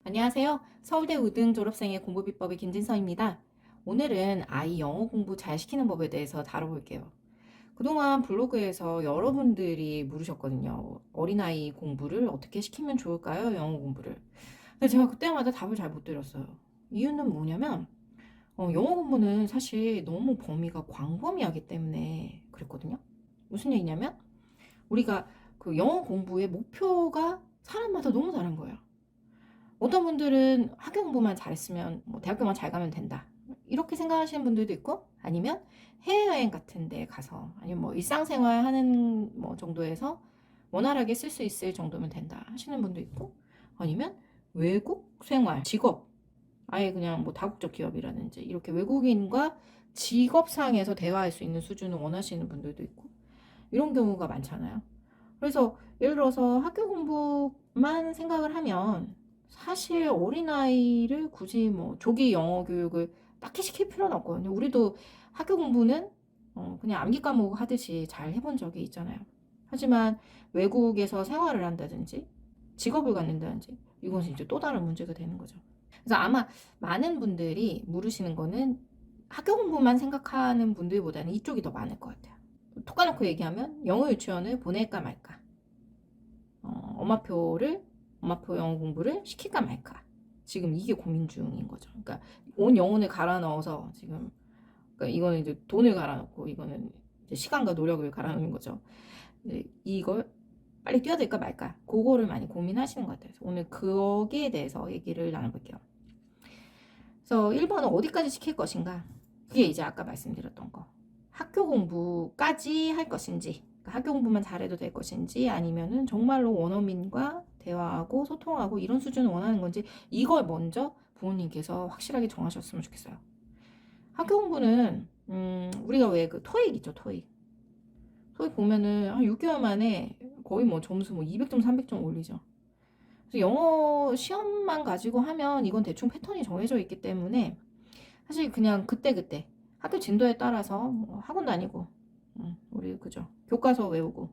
안녕하세요. 서울대 의등 졸업생의 공부 비법의 김진서입니다. 오늘은 아이 영어 공부 잘 시키는 법에 대해서 다뤄볼게요. 그동안 블로그에서 여러분들이 물으셨거든요. 어린아이 공부를 어떻게 시키면 좋을까요? 영어 공부를. 근데 제가 그때마다 답을 잘 못 드렸어요. 이유는 뭐냐면, 영어 공부는 사실 너무 범위가 광범위하기 때문에 그랬거든요. 무슨 얘기냐면, 우리가 그 영어 공부의 목표가 사람마다 너무 다른 거예요. 어떤 분들은 학교 공부만 잘했으면 뭐 대학교만 잘 가면 된다. 이렇게 생각하시는 분들도 있고, 아니면 해외여행 같은 데 가서, 아니면 뭐 일상생활 하는 뭐 정도에서 원활하게 쓸 수 있을 정도면 된다 하시는 분도 있고, 아니면 외국 생활, 직업, 아예 그냥 뭐 다국적 기업이라든지 이렇게 외국인과 직업상에서 대화할 수 있는 수준을 원하시는 분들도 있고, 이런 경우가 많잖아요. 그래서 예를 들어서 학교 공부만 생각을 하면 사실 어린아이를 굳이 뭐 조기 영어 교육을 딱히 시킬 필요는 없거든요. 우리도 학교 공부는 그냥 암기 과목 하듯이 잘 해본 적이 있잖아요. 하지만 외국에서 생활을 한다든지 직업을 갖는다든지 이것은 이제 또 다른 문제가 되는 거죠. 그래서 아마 많은 분들이 물으시는 거는 학교 공부만 생각하는 분들보다는 이쪽이 더 많을 것 같아요. 톡 까놓고 얘기하면 영어 유치원을 보낼까 말까. 엄마표 영어 공부를 시킬까 말까. 지금 이게 고민 중인 거죠. 그러니까 온 영혼을 갈아 넣어서 지금, 그러니까 이거는 이제 돈을 갈아 넣고 이거는 이제 시간과 노력을 갈아 넣는 거죠. 이걸 빨리 뛰어들까 말까. 그거를 많이 고민하시는 것 같아요. 오늘 거기에 대해서 얘기를 나눠볼게요. 그래서 1번은 어디까지 시킬 것인가. 그게 이제 아까 말씀드렸던 거. 학교 공부까지 할 것인지, 그러니까 학교 공부만 잘해도 될 것인지, 아니면은 정말로 원어민과 대화하고 소통하고 이런 수준을 원하는 건지, 이걸 먼저 부모님께서 확실하게 정하셨으면 좋겠어요. 학교 공부는 우리가 왜 그 토익 있죠, 토익. 토익 보면은 한 6개월 만에 거의 뭐 점수 뭐 200점, 300점 올리죠. 그래서 영어 시험만 가지고 하면 이건 대충 패턴이 정해져 있기 때문에 사실 그냥 그때그때 학교 진도에 따라서 뭐 학원 다니고, 우리 그죠, 교과서 외우고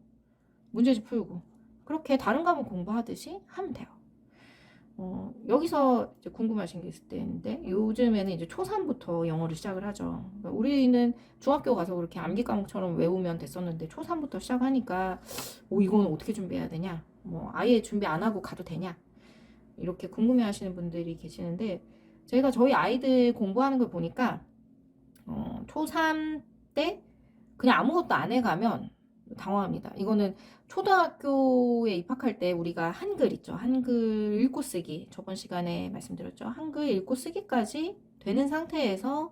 문제집 풀고 그렇게 다른 과목 공부하듯이 하면 돼요. 여기서 이제 궁금하신 게 있을 때인데, 요즘에는 이제 초3부터 영어를 시작을 하죠. 그러니까 우리는 중학교 가서 그렇게 암기 과목처럼 외우면 됐었는데 초3부터 시작하니까 이거는 어떻게 준비해야 되냐, 뭐 아예 준비 안 하고 가도 되냐, 이렇게 궁금해 하시는 분들이 계시는데, 제가 저희 아이들 공부하는 걸 보니까 초3 때 그냥 아무것도 안 해가면 당황합니다. 이거는 초등학교에 입학할 때 우리가 한글 있죠. 한글 읽고 쓰기. 저번 시간에 말씀드렸죠. 한글 읽고 쓰기까지 되는 상태에서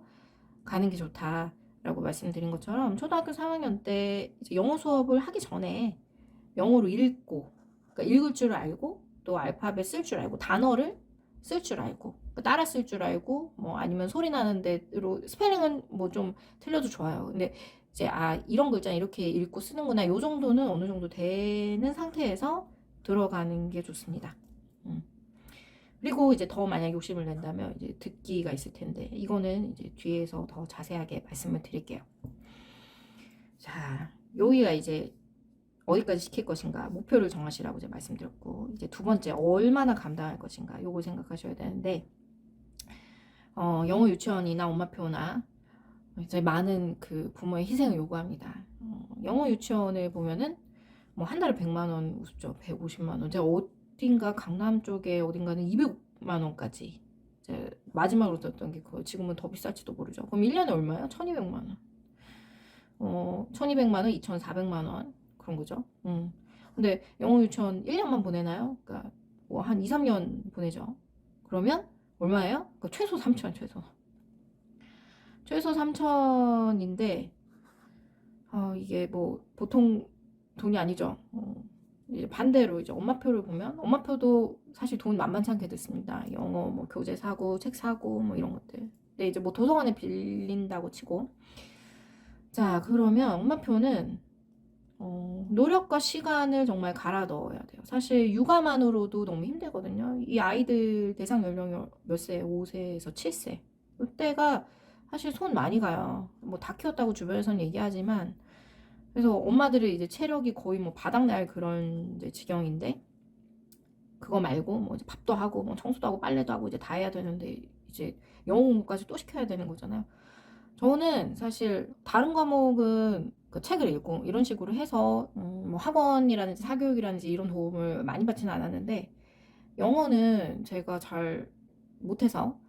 가는 게 좋다라고 말씀드린 것처럼, 초등학교 3학년 때 이제 영어 수업을 하기 전에 영어로 읽고, 그러니까 읽을 줄 알고, 또 알파벳 쓸 줄 알고, 단어를 쓸 줄 알고, 그러니까 따라 쓸 줄 알고, 뭐 아니면 소리 나는 대로 스펠링은 뭐 좀 틀려도 좋아요. 근데 이제 이런 글자 이렇게 읽고 쓰는구나, 요 정도는 어느 정도 되는 상태에서 들어가는 게 좋습니다. 음. 그리고 이제 더 만약 욕심을 낸다면 이제 듣기가 있을 텐데, 이거는 이제 뒤에서 더 자세하게 말씀을 드릴게요. 자, 여기가 이제 어디까지 시킬 것인가, 목표를 정하시라고 제가 말씀드렸고, 이제 두 번째, 얼마나 감당할 것인가, 요거 생각하셔야 되는데, 영어 유치원이나 엄마표나 이제 많은 그 부모의 희생을 요구합니다. 영어 유치원을 보면은 뭐 한 달에 100만 원 우습죠. 150만 원. 제가 어딘가 강남 쪽에 어딘가는 200만 원까지 이제 마지막으로 들었던 게, 그거 지금은 더 비쌀지도 모르죠. 그럼 1년에 얼마예요? 1200만 원. 1200만 원, 2400만 원. 그런 거죠. 근데 영어 유치원 1년만 보내나요? 그러니까 뭐 한 2, 3년 보내죠. 그러면 얼마예요? 그러니까 최소 3천, 최소 3천인데, 이게 뭐 보통 돈이 아니죠. 이제 반대로 이제 엄마표를 보면, 엄마표도 사실 돈 만만치 않게 듭니다. 영어 뭐 교재 사고 책 사고 뭐 이런 것들. 근데 이제 뭐 도서관에 빌린다고 치고, 자 그러면 엄마표는 노력과 시간을 정말 갈아 넣어야 돼요. 사실 육아만으로도 너무 힘들거든요. 이 아이들 대상 연령이 몇 세? 5세에서 7세. 이때가 사실 손 많이 가요. 뭐 다 키웠다고 주변에서는 얘기하지만, 그래서 엄마들이 이제 체력이 거의 뭐 바닥날 그런 이제 지경인데, 그거 말고 뭐 이제 밥도 하고 뭐 청소도 하고 빨래도 하고 이제 다 해야 되는데 이제 영어 공부까지 또 시켜야 되는 거잖아요. 저는 사실 다른 과목은 그 책을 읽고 이런 식으로 해서 뭐 학원이라든지 사교육이라든지 이런 도움을 많이 받지는 않았는데 영어는 제가 잘 못해서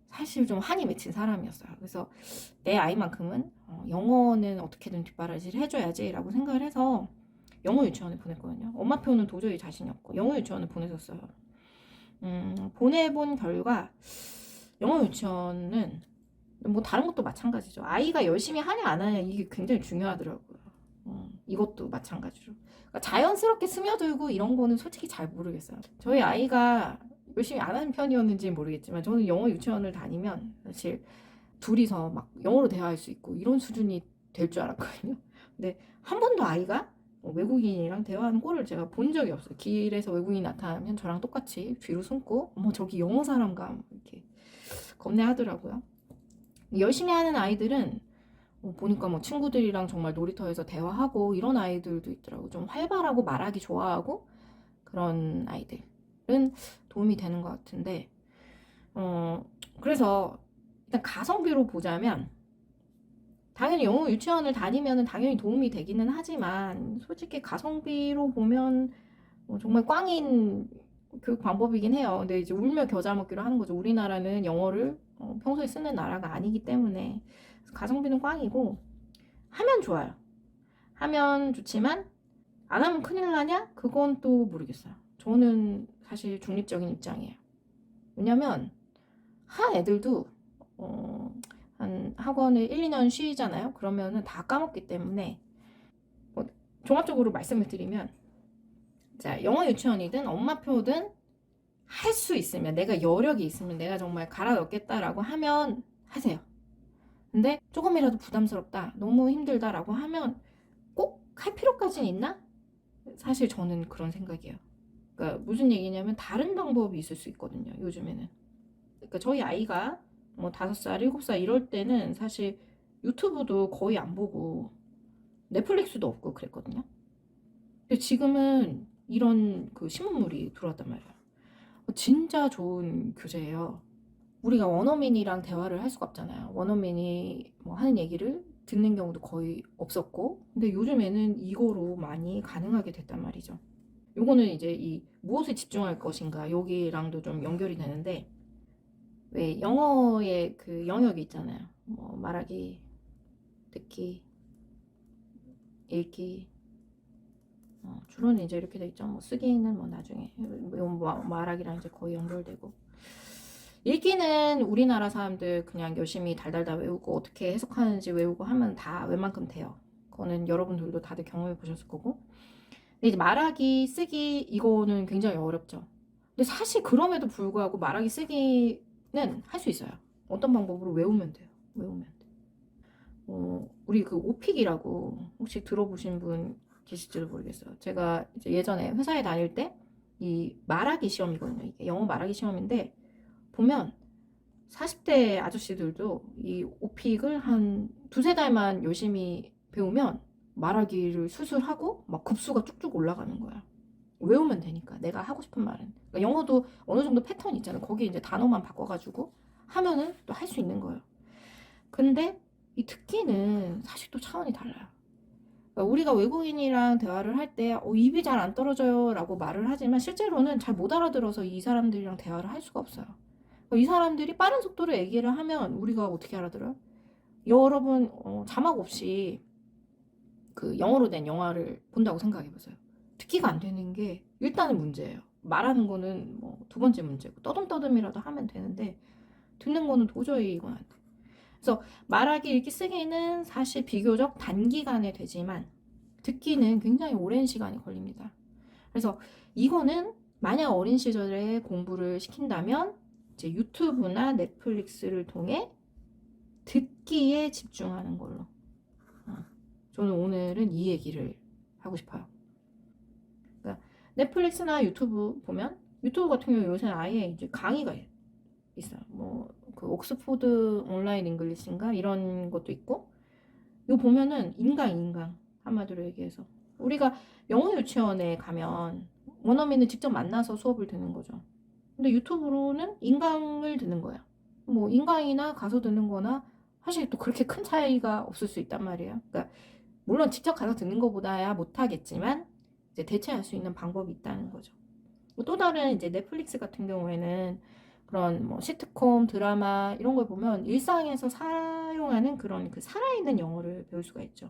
사실 좀 한이 맺힌 사람이었어요. 그래서 내 아이만큼은 영어는 어떻게든 뒷바라지를 해줘야지라고 생각을 해서 영어 유치원에 보냈거든요. 엄마표는 도저히 자신이 없고 영어 유치원을 보내줬어요. 보내본 결과 영어 유치원은 뭐 다른 것도 마찬가지죠. 아이가 열심히 하냐 안 하냐 이게 굉장히 중요하더라고요. 이것도 마찬가지로. 그러니까 자연스럽게 스며들고 이런 거는 솔직히 잘 모르겠어요. 저희 아이가 열심히 안 하는 편이었는지 모르겠지만 저는 영어 유치원을 다니면 사실 둘이서 막 영어로 대화할 수 있고 이런 수준이 될 줄 알았거든요. 근데 한 번도 아이가 외국인이랑 대화하는 꼴을 제가 본 적이 없어요. 길에서 외국인이 나타나면 저랑 똑같이 뒤로 숨고 어머 저기 영어 사람가 이렇게 겁내하더라고요. 열심히 하는 아이들은 보니까 뭐 친구들이랑 정말 놀이터에서 대화하고 이런 아이들도 있더라고. 좀 활발하고 말하기 좋아하고 그런 아이들은 도움이 되는 것 같은데 그래서 일단 가성비로 보자면 당연히 영어 유치원을 다니면 당연히 도움이 되기는 하지만 솔직히 가성비로 보면 정말 꽝인 교육 방법이긴 해요. 근데 이제 울며 겨자 먹기로 하는 거죠. 우리나라는 영어를 평소에 쓰는 나라가 아니기 때문에 가성비는 꽝이고 하면 좋아요. 하면 좋지만 안 하면 큰일 나냐? 그건 또 모르겠어요. 저는 사실 중립적인 입장이에요. 왜냐면 한 애들도 한 학원을 1, 2년 쉬잖아요. 그러면은 다 까먹기 때문에 종합적으로 말씀을 드리면 자, 영어 유치원이든 엄마표든 할 수 있으면 내가 여력이 있으면 내가 정말 갈아 넣겠다라고 하면 하세요. 근데 조금이라도 부담스럽다, 너무 힘들다라고 하면 꼭 할 필요까지는 있나? 사실 저는 그런 생각이에요. 그러니까 무슨 얘기냐면 다른 방법이 있을 수 있거든요. 요즘에는. 그러니까 저희 아이가 뭐 5살, 7살 이럴 때는 사실 유튜브도 거의 안 보고 넷플릭스도 없고 그랬거든요. 근데 지금은 이런 그 신문물이 들어왔단 말이에요. 진짜 좋은 교재예요. 우리가 원어민이랑 대화를 할 수가 없잖아요. 원어민이 뭐 하는 얘기를 듣는 경우도 거의 없었고, 근데 요즘에는 이거로 많이 가능하게 됐단 말이죠. 요거는 이제 이 무엇에 집중할 것인가 여기랑도 좀 연결이 되는데, 왜 영어의 그 영역이 있잖아요. 뭐 말하기, 듣기, 읽기, 주로는 이제 이렇게 돼 있죠. 뭐 쓰기는 뭐 나중에 말하기랑 이제 거의 연결되고. 읽기는 우리나라 사람들 그냥 열심히 달달달 외우고 어떻게 해석하는지 외우고 하면 다 웬만큼 돼요. 그거는 여러분들도 다들 경험해 보셨을 거고. 근데 이제 말하기, 쓰기 이거는 굉장히 어렵죠. 근데 사실 그럼에도 불구하고 말하기, 쓰기는 할 수 있어요. 어떤 방법으로 외우면 돼요. 외우면 돼. 우리 그 오픽이라고 혹시 들어보신 분 계실지도 모르겠어요. 제가 이제 예전에 회사에 다닐 때 이 말하기 시험이거든요. 이게 영어 말하기 시험인데 보면 40대 아저씨들도 이 오픽을 한 두세 달만 열심히 배우면 말하기를 수술하고 막 급수가 쭉쭉 올라가는 거야. 외우면 되니까 내가 하고 싶은 말은. 그러니까 영어도 어느 정도 패턴이 있잖아요. 거기 이제 단어만 바꿔가지고 하면은 또 할 수 있는 거예요. 근데 이 듣기는 사실 또 차원이 달라요. 그러니까 우리가 외국인이랑 대화를 할 때 입이 잘 안 떨어져요 라고 말을 하지만 실제로는 잘 못 알아들어서 이 사람들이랑 대화를 할 수가 없어요. 이 사람들이 빠른 속도로 얘기를 하면 우리가 어떻게 알아들어요? 여러분 자막 없이 그 영어로 된 영화를 본다고 생각해보세요. 듣기가 안 되는 게 일단은 문제예요. 말하는 거는 뭐 두 번째 문제고 떠듬떠듬이라도 하면 되는데 듣는 거는 도저히 이건 안 돼. 그래서 말하기, 읽기, 쓰기는 사실 비교적 단기간에 되지만 듣기는 굉장히 오랜 시간이 걸립니다. 그래서 이거는 만약 어린 시절에 공부를 시킨다면 이제 유튜브나 넷플릭스를 통해 듣기에 집중하는 걸로. 저는 오늘은 이 얘기를 하고 싶어요. 그러니까 넷플릭스나 유튜브 보면 유튜브 같은 경우 요새는 아예 이제 강의가 있어요. 뭐 그 옥스포드 온라인 잉글리시인가 이런 것도 있고, 이거 보면은 인강 한마디로 얘기해서 우리가 영어 유치원에 가면 원어민은 직접 만나서 수업을 듣는 거죠. 근데 유튜브로는 인강을 듣는 거예요. 뭐 인강이나 가서 듣는 거나 사실 또 그렇게 큰 차이가 없을 수 있단 말이에요. 그러니까 물론 직접 가서 듣는 것보다야 못하겠지만 이제 대체할 수 있는 방법이 있다는 거죠. 또 다른 이제 넷플릭스 같은 경우에는 그런 뭐 시트콤, 드라마 이런 걸 보면 일상에서 사용하는 그런 그 살아있는 영어를 배울 수가 있죠.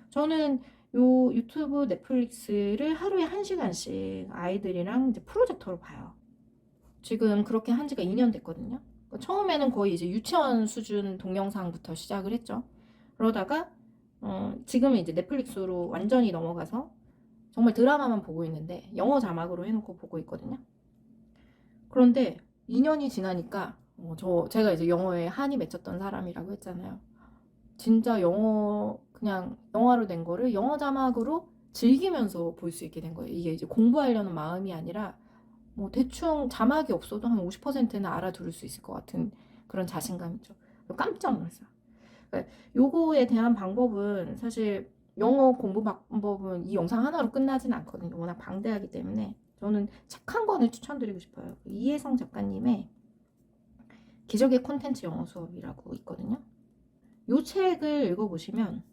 저는 요 유튜브 넷플릭스를 하루에 1시간씩 아이들이랑 이제 프로젝터로 봐요. 지금 그렇게 한 지가 2년 됐거든요. 처음에는 거의 이제 유치원 수준 동영상부터 시작을 했죠. 그러다가 지금은 이제 넷플릭스로 완전히 넘어가서 정말 드라마만 보고 있는데 영어 자막으로 해놓고 보고 있거든요. 그런데 2년이 지나니까 제가 이제 영어에 한이 맺혔던 사람이라고 했잖아요. 진짜 영어 그냥 영화로 된 거를 영어 자막으로 즐기면서 볼 수 있게 된 거예요. 이게 이제 공부하려는 마음이 아니라 뭐 대충 자막이 없어도 한 50%는 알아들을 수 있을 것 같은 그런 자신감이죠. 깜짝 놀랐어요. 그러니까 요거에 대한 방법은 사실 영어 공부 방법은 이 영상 하나로 끝나진 않거든요. 워낙 방대하기 때문에 저는 책 한 권을 추천드리고 싶어요. 이혜성 작가님의 기적의 콘텐츠 영어 수업이라고 있거든요. 요 책을 읽어보시면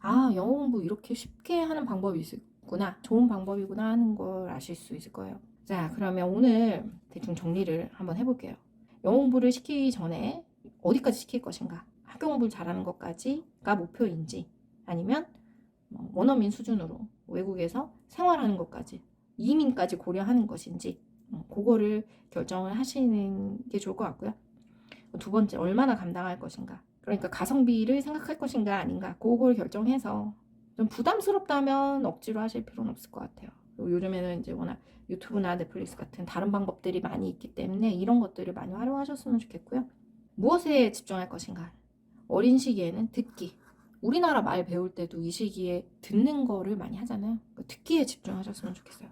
아, 영어 공부 이렇게 쉽게 하는 방법이 있구나, 좋은 방법이구나 하는 걸 아실 수 있을 거예요. 자, 그러면 오늘 대충 정리를 한번 해볼게요. 영어 공부를 시키기 전에 어디까지 시킬 것인가, 학교 공부를 잘하는 것까지가 목표인지, 아니면 원어민 수준으로 외국에서 생활하는 것까지, 이민까지 고려하는 것인지, 그거를 결정을 하시는 게 좋을 것 같고요. 두 번째, 얼마나 감당할 것인가, 그러니까 가성비를 생각할 것인가 아닌가, 그걸 결정해서 좀 부담스럽다면 억지로 하실 필요는 없을 것 같아요. 요즘에는 이제 워낙 유튜브나 넷플릭스 같은 다른 방법들이 많이 있기 때문에 이런 것들을 많이 활용하셨으면 좋겠고요. 무엇에 집중할 것인가, 어린 시기에는 듣기. 우리나라 말 배울 때도 이 시기에 듣는 거를 많이 하잖아요. 그러니까 듣기에 집중하셨으면 좋겠어요.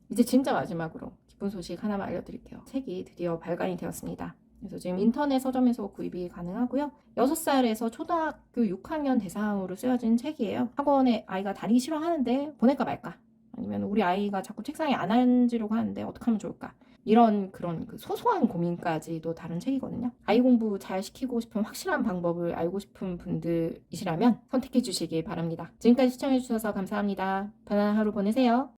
이제 진짜 마지막으로 기쁜 소식 하나만 알려드릴게요. 책이 드디어 발간이 되었습니다. 그래서 지금 인터넷 서점에서 구입이 가능하고요. 6살에서 초등학교 6학년 대상으로 쓰여진 책이에요. 학원에 아이가 다니기 싫어하는데 보낼까 말까, 아니면 우리 아이가 자꾸 책상에 안 앉으려고 하는데 어떻게 하면 좋을까, 이런 그런 그 소소한 고민까지도 다른 책이거든요. 아이 공부 잘 시키고 싶은 확실한 방법을 알고 싶은 분들이시라면 선택해 주시기 바랍니다. 지금까지 시청해 주셔서 감사합니다. 편안한 하루 보내세요.